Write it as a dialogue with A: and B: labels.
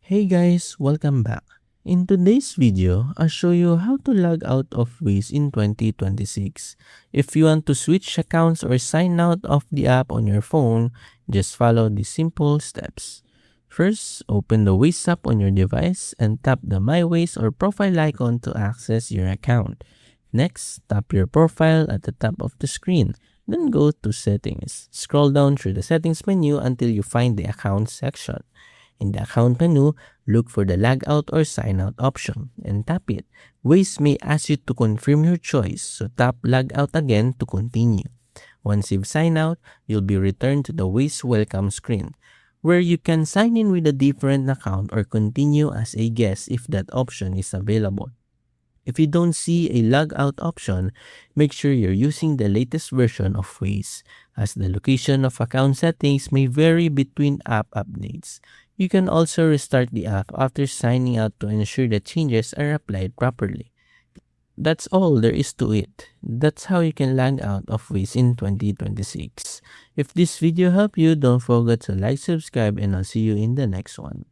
A: Hey guys, welcome back. In today's video, I'll show you how to log out of Waze in 2026. If you want to switch accounts or sign out of the app on your phone, just follow these simple steps. First, open the Waze app on your device and tap the My Waze or profile icon to access your account. Next, tap your profile at the top of the screen. Then go to Settings. Scroll down through the Settings menu until you find the Account section. In the account menu, look for the log out or sign out option and tap it. Waze may ask you to confirm your choice, so tap log out again to continue. Once you've signed out, you'll be returned to the Waze welcome screen, where you can sign in with a different account or continue as a guest if that option is available. If you don't see a log out option, make sure you're using the latest version of Waze, as the location of account settings may vary between app updates. You can also restart the app after signing out to ensure the changes are applied properly. That's all there is to it. That's how you can log out of Waze in 2026. If this video helped you, don't forget to like, subscribe, and I'll see you in the next one.